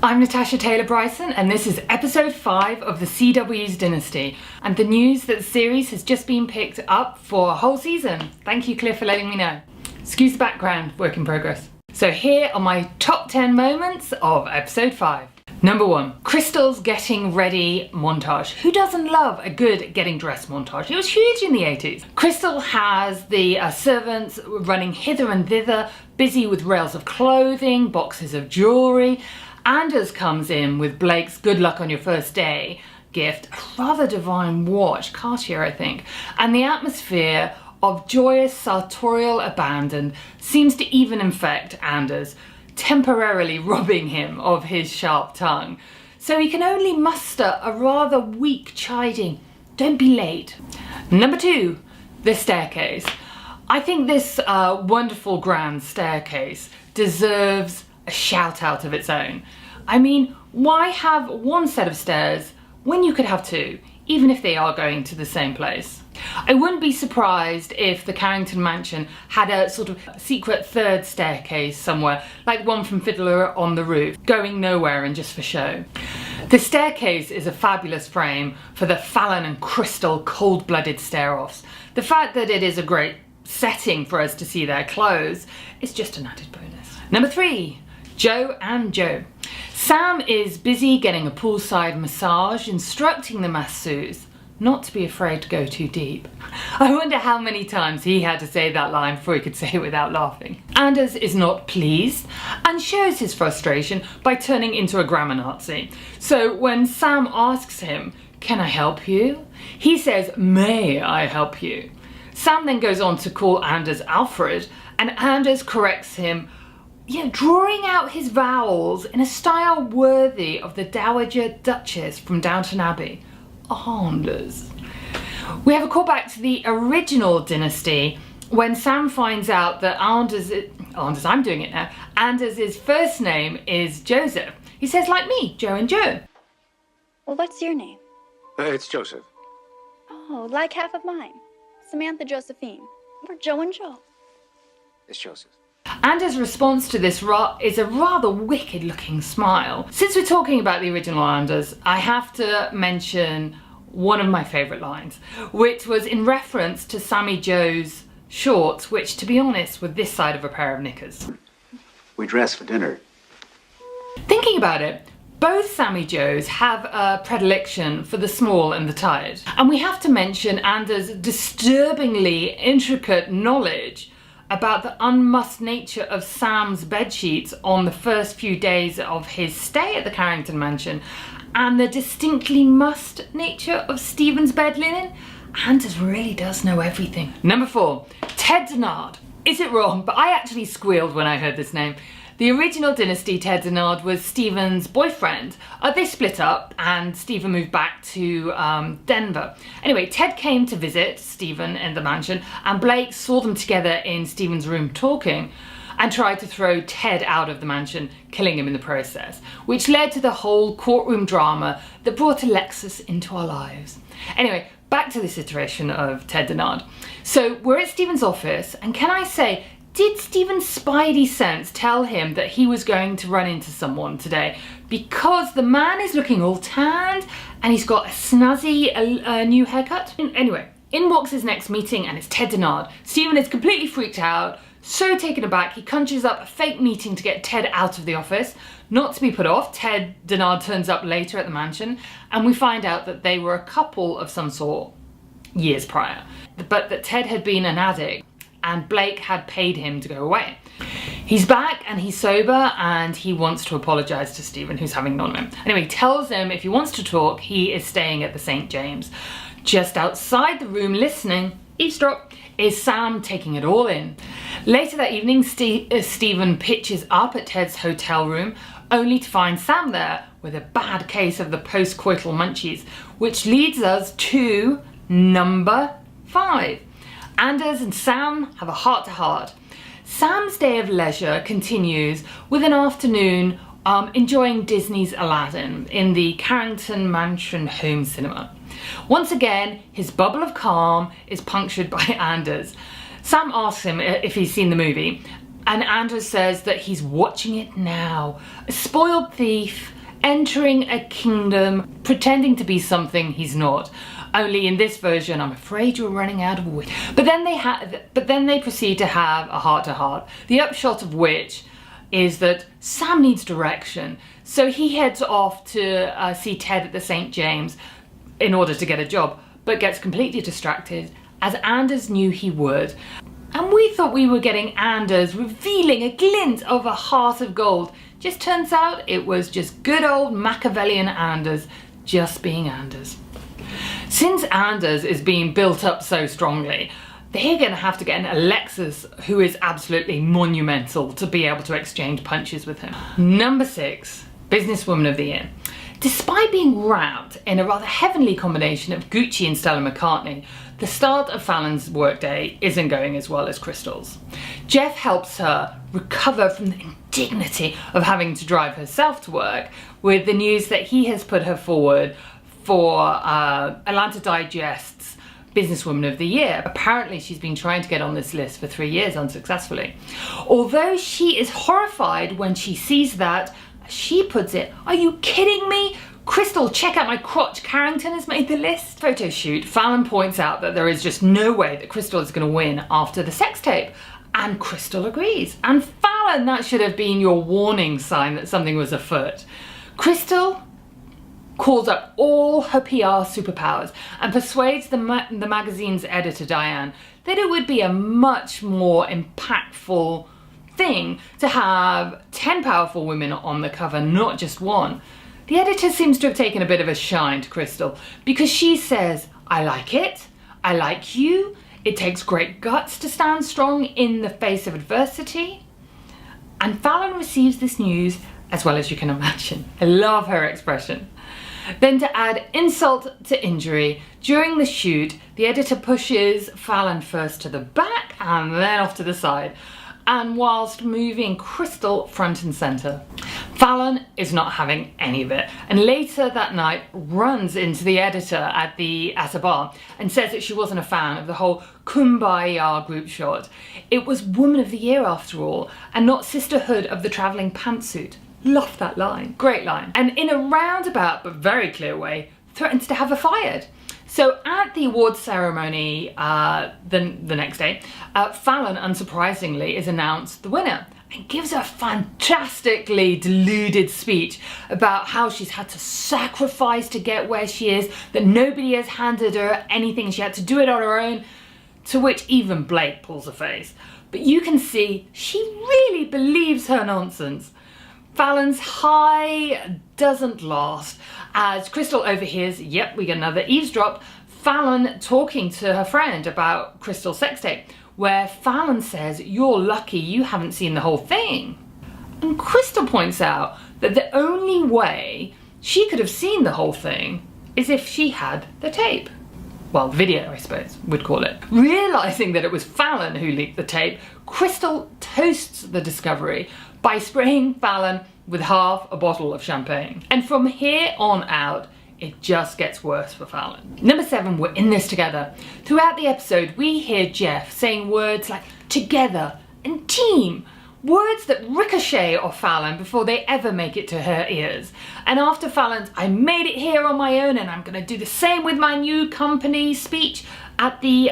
I'm Natasha Taylor-Bryson and this is episode 5 of the CW's Dynasty, and the news that the series has just been picked up for a whole season. Thank you, Cliff, for letting me know. Excuse the background, work in progress. So here are my top 10 moments of episode 5. Number 1, Crystal's getting ready montage. Who doesn't love a good getting dressed montage? It was huge in the 80s. Crystal has the servants running hither and thither, busy with rails of clothing, boxes of jewellery. Anders comes in with Blake's good luck on your first day gift, a rather divine watch, Cartier I think, and the atmosphere of joyous sartorial abandon seems to even infect Anders, temporarily robbing him of his sharp tongue. So he can only muster a rather weak chiding, "Don't be late." Number 2, the staircase. I think this wonderful grand staircase deserves a shout out of its own. I mean, why have one set of stairs when you could have two, even if they are going to the same place? I wouldn't be surprised if the Carrington mansion had a sort of secret third staircase somewhere, like one from Fiddler on the Roof, going nowhere and just for show. The staircase is a fabulous frame for the Fallon and Crystal cold-blooded stare-offs. The fact that it is a great setting for us to see their clothes is just an added bonus. Number 3, Joe and Joe. Sam is busy getting a poolside massage, instructing the masseuse not to be afraid to go too deep. I wonder how many times he had to say that line before he could say it without laughing. Anders is not pleased and shows his frustration by turning into a grammar Nazi. So when Sam asks him, "Can I help you?" he says, "May I help you?" Sam then goes on to call Anders Alfred, and Anders corrects him, drawing out his vowels in a style worthy of the Dowager Duchess from Downton Abbey. Anders. We have a callback to the original Dynasty when Sam finds out that I'm doing it now, Anders' first name is Joseph. He says, like me, Joe and Joe. Well, what's your name? It's Joseph. Oh, like half of mine. Samantha Josephine. We're Joe and Joe. It's Joseph. Anders' response to this is a rather wicked looking smile. Since we're talking about the original Anders, I have to mention one of my favourite lines, which was in reference to Sammy Joe's shorts, which to be honest were this side of a pair of knickers. We dress for dinner. Thinking about it, both Sammy Joes have a predilection for the small and the tired. And we have to mention Anders' disturbingly intricate knowledge about the unmussed nature of Sam's bedsheets on the first few days of his stay at the Carrington mansion, and the distinctly mussed nature of Stephen's bed linen. Anders really does know everything. Number 4, Ted Denard. Is it wrong? But I actually squealed when I heard this name. The original Dynasty, Ted Denard was Stephen's boyfriend. They split up and Stephen moved back to Denver. Anyway, Ted came to visit Stephen in the mansion, and Blake saw them together in Stephen's room talking and tried to throw Ted out of the mansion, killing him in the process, which led to the whole courtroom drama that brought Alexis into our lives. Anyway, back to this iteration of Ted Denard. So we're at Stephen's office, and can I say, did Stephen's spidey sense tell him that he was going to run into someone today? Because the man is looking all tanned and he's got a snazzy new haircut. Anyway, in walks his next meeting and it's Ted Denard. Stephen is completely freaked out, so taken aback, he conjures up a fake meeting to get Ted out of the office. Not to be put off, Ted Denard turns up later at the mansion and we find out that they were a couple of some sort years prior, but that Ted had been an addict and Blake had paid him to go away. He's back and he's sober and he wants to apologise to Stephen, who's having none of him. Anyway, he tells him if he wants to talk, he is staying at the St. James. Just outside the room listening, eavesdrop, is Sam taking it all in. Later that evening, Stephen pitches up at Ted's hotel room, only to find Sam there with a bad case of the post-coital munchies, which leads us to number 5. Anders and Sam have a heart-to-heart. Sam's day of leisure continues with an afternoon enjoying Disney's Aladdin in the Carrington Mansion home cinema. Once again, his bubble of calm is punctured by Anders. Sam asks him if he's seen the movie, and Anders says that he's watching it now. A spoiled thief entering a kingdom, pretending to be something he's not. Only in this version, I'm afraid you're running out of wood. But then they proceed to have a heart-to-heart. The upshot of which is that Sam needs direction. So he heads off to see Ted at the St. James in order to get a job, but gets completely distracted, as Anders knew he would. And we thought we were getting Anders revealing a glint of a heart of gold. Just turns out it was just good old Machiavellian Anders just being Anders. Since Anders is being built up so strongly, they're going to have to get an Alexis who is absolutely monumental to be able to exchange punches with him. Number 6, Businesswoman of the Year. Despite being wrapped in a rather heavenly combination of Gucci and Stella McCartney, the start of Fallon's workday isn't going as well as Crystal's. Jeff helps her recover from the indignity of having to drive herself to work with the news that he has put her forward for Atlanta Digest's Businesswoman of the Year. Apparently she's been trying to get on this list for 3 years unsuccessfully. Although she is horrified when she sees that, as she puts it, "Are you kidding me? Crystal, check out my crotch, Carrington has made the list." Photo shoot, Fallon points out that there is just no way that Crystal is going to win after the sex tape. And Crystal agrees. And Fallon, that should have been your warning sign that something was afoot. Crystal calls up all her PR superpowers and persuades the magazine's editor, Diane, that it would be a much more impactful thing to have 10 powerful women on the cover, not just one. The editor seems to have taken a bit of a shine to Crystal because she says, "I like it, I like you, it takes great guts to stand strong in the face of adversity." And Fallon receives this news as well as you can imagine. I love her expression. Then to add insult to injury, during the shoot, the editor pushes Fallon first to the back and then off to the side, and whilst moving Crystal front and centre. Fallon is not having any of it, and later that night runs into the editor at a bar and says that she wasn't a fan of the whole kumbaya group shot. It was Woman of the Year after all, and not Sisterhood of the Travelling Pantsuit. Love that line. Great line. And in a roundabout but very clear way, threatens to have her fired. So at the awards ceremony the next day, Fallon, unsurprisingly, is announced the winner and gives a fantastically deluded speech about how she's had to sacrifice to get where she is, that nobody has handed her anything, she had to do it on her own, to which even Blake pulls a face. But you can see she really believes her nonsense. Fallon's high doesn't last as Crystal overhears, yep, we get another eavesdrop, Fallon talking to her friend about Crystal's sex tape, where Fallon says, "You're lucky you haven't seen the whole thing." And Crystal points out that the only way she could have seen the whole thing is if she had the tape. Well, video, I suppose, we'd call it. Realising that it was Fallon who leaked the tape, Crystal toasts the discovery by spraying Fallon with half a bottle of champagne. And from here on out, it just gets worse for Fallon. Number 7, we're in this together. Throughout the episode, we hear Jeff saying words like together and team, words that ricochet off Fallon before they ever make it to her ears. And after Fallon's "I made it here on my own and I'm gonna do the same with my new company" speech at the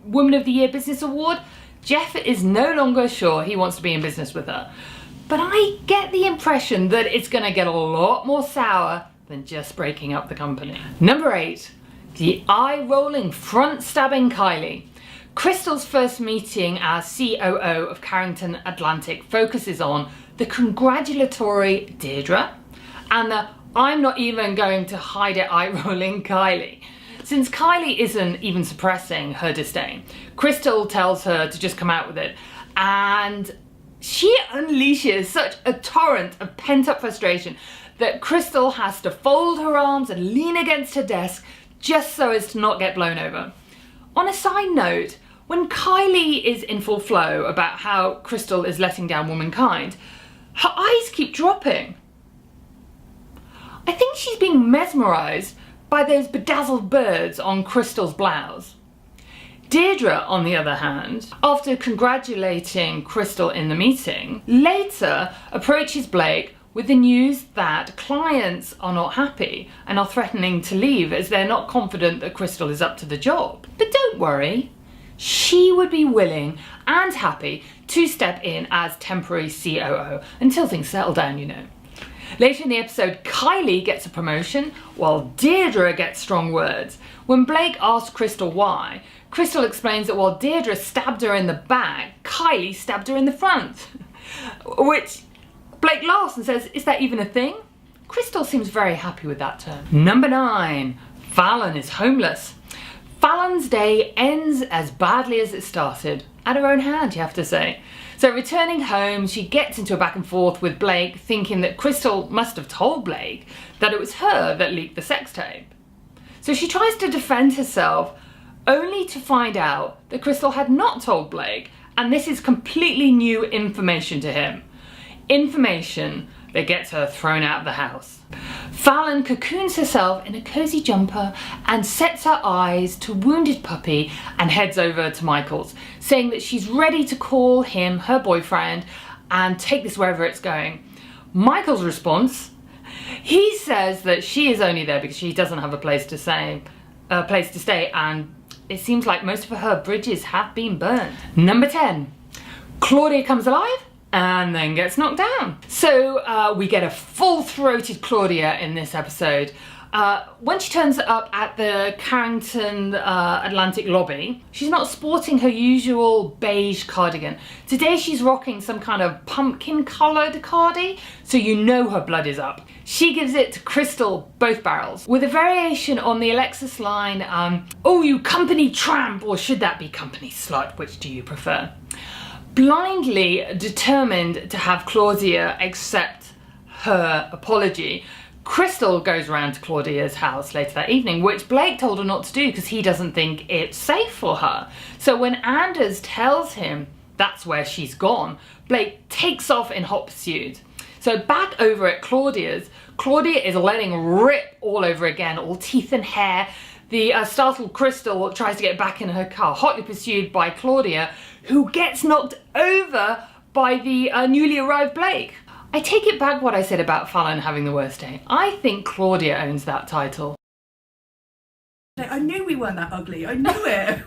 Woman of the Year Business Award, Jeff is no longer sure he wants to be in business with her. But I get the impression that it's gonna get a lot more sour than just breaking up the company. Number 8, the eye-rolling, front-stabbing Kylie. Crystal's first meeting as COO of Carrington Atlantic focuses on the congratulatory Deirdre and the "I'm not even going to hide it" eye-rolling Kylie. Since Kylie isn't even suppressing her disdain, Crystal tells her to just come out with it, and she unleashes such a torrent of pent-up frustration that Crystal has to fold her arms and lean against her desk just so as to not get blown over. On a side note, when Kylie is in full flow about how Crystal is letting down womankind, her eyes keep dropping. I think she's being mesmerised by those bedazzled birds on Crystal's blouse. Deirdre, on the other hand, after congratulating Crystal in the meeting, later approaches Blake with the news that clients are not happy and are threatening to leave as they're not confident that Crystal is up to the job. But don't worry, she would be willing and happy to step in as temporary COO until things settle down, you know. Later in the episode, Kylie gets a promotion while Deirdre gets strong words. When Blake asks Crystal why, Crystal explains that while Deirdre stabbed her in the back, Kylie stabbed her in the front. Which Blake laughs and says, is that even a thing? Crystal seems very happy with that term. Number 9, Fallon is homeless. Fallon's day ends as badly as it started. At her own hand, you have to say. So returning home, she gets into a back and forth with Blake, thinking that Crystal must have told Blake that it was her that leaked the sex tape. So she tries to defend herself, only to find out that Crystal had not told Blake, and this is completely new information to him. Information that gets her thrown out of the house. Fallon cocoons herself in a cozy jumper and sets her eyes to Wounded Puppy and heads over to Michael's, saying that she's ready to call him her boyfriend and take this wherever it's going. Michael's response, he says that she is only there because she doesn't have a place to stay, and it seems like most of her bridges have been burned. Number 10, Claudia comes alive and then gets knocked down. So we get a full-throated Claudia in this episode. When she turns up at the Carrington Atlantic lobby, she's not sporting her usual beige cardigan. Today she's rocking some kind of pumpkin-coloured cardi, so you know her blood is up. She gives it to Crystal both barrels, with a variation on the Alexis line, oh you company tramp, or should that be company slut, which do you prefer? Blindly determined to have Claudia accept her apology, Crystal goes around to Claudia's house later that evening, which Blake told her not to do because he doesn't think it's safe for her. So when Anders tells him that's where she's gone, Blake takes off in hot pursuit. So back over at Claudia's, Claudia is letting rip all over again, all teeth and hair. The startled Crystal tries to get back in her car, hotly pursued by Claudia, who gets knocked over by the newly arrived Blake. I take it back what I said about Fallon having the worst day. I think Claudia owns that title. I knew we weren't that ugly, I knew it.